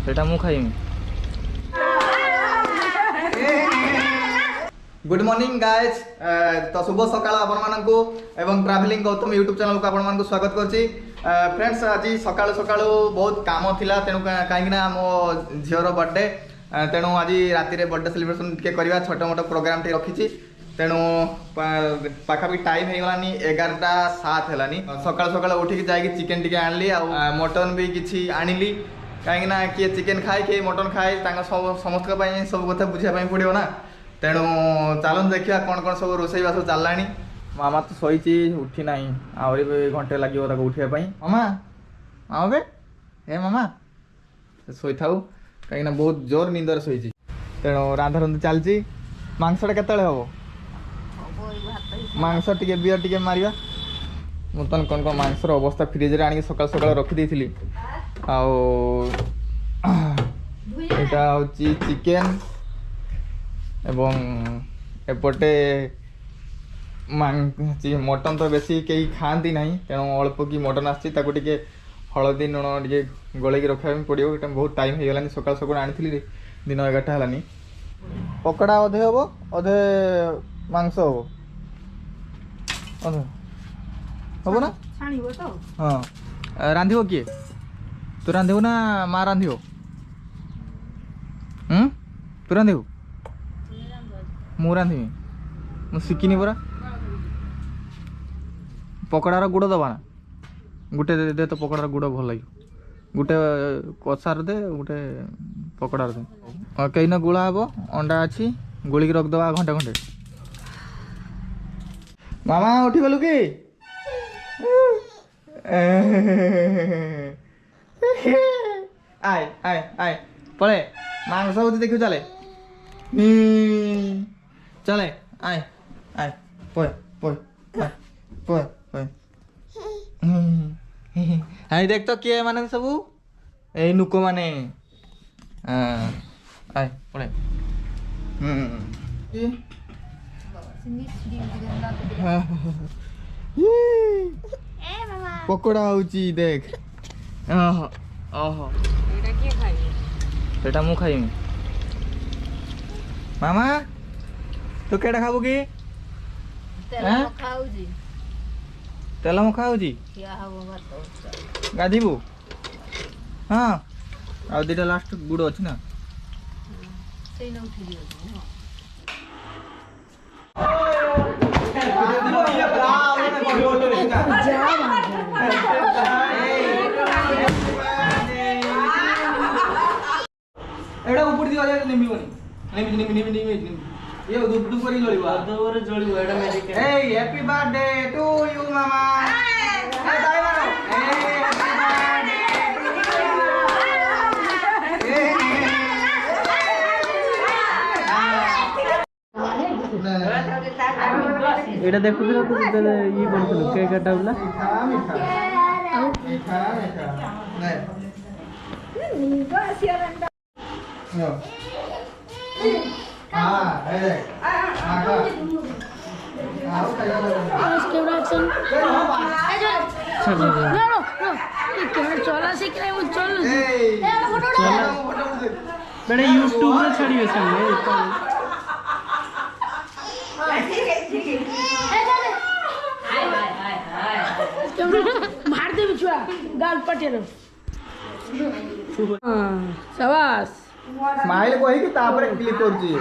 सेटा मु खाइमी। Good morning guys. तो शुभ सकाळ आपण मानकू एवं ट्रैवलिंग गौतम यूट्यूब चैनल को आपण मानकू स्वागत करछि। फ्रेंड्स आज सकाळु सकाळु बहुत काम थिला तेणु काहेकि ना मो झियोर बर्थडे तेणु आज राति रे बर्थडे सेलिब्रेशन के करबा छोट मोट प्रोग्राम टे रखिछि। तेणु पाखापी टाइम हो गलानी 11:07 हेलानी। सकाळ सकाळ उठिक जाई चिकन टिके आनली आ मटन भी किछि आनिली काहेकि ना किए चिकन खाए किए मटन खाए समस्त सब कथा बुझा पड़ो ना। तेणु चलन देखिए कौन कौन सब रोसई बास चललानी। मामा तो शोची उठी ना आहरी घंटे लगे उठा मामा मामा बे हे मामा शोई थाऊ कहीं बहुत जोर निंदर शोची। तेणु रांधा रुंधी चलती। मांसटा केत हम मांस टे बियर टे मारिया मुतन कौन कौन मांसर अवस्था फ्रिज रे आनी सकाल सकाल रखी थी। आटा हूँ चिकेन एवं एपटे मटन तो बेसी कहीं खाती ना तेणु अल्प कि मटन आसी हलदी लुण टे गोल रखा पड़ो। बहुत टाइम हो गलानी सकाल सकाल आनी दिन 11टा है। पकड़ा अधे हम अधे मांस हम हम ना हाँ रांधिब किए तू रांधिबू ना माँ रांधिब तू रांधिबू मु रांधिबी मु शिखिनी परा। पकड़ार गुड़ दबा ना गुटे दे तो पकड़ार गुड़ भल लगे गुटे कषार दे गुटे पकड़ार दे कहीं ना गुड़ा हम अंडा अच्छी गोलिक रखदबा घंटे घंटे। मामा उठी गलु कि आय आय आय पळे मांस होती देखियो चले चले आय आय पोय पोय पोय पोय हाय देख तो किए माने सबू ए नुको माने आय पळे पकोड़ा होची देख सेटा मु खाइमी। मामा तू केटा खाबू कि तेल मखा होची गाधीबू हाँ आ दीटा लास्ट गुड़ अच्छी ना एडा ऊपर दिवा जाय निमी बनी निमी निमी निमी निमी ये दुब दुब करी जळिबो अदोरे जळिबो एडा मैजिक ए हैप्पी बर्थडे टू यू मामा ए दाई मारो ए हैप्पी बर्थडे एडा देखु तो ये बोलथलो केक काटावला मीठा मीठा नहीं बस यार हाँ है बड़े यूट्यूब में छड़ी मार दे बिछुआ गाल पटेलो शाबाश स्माइल को ही कि तापर क्लिक कर जी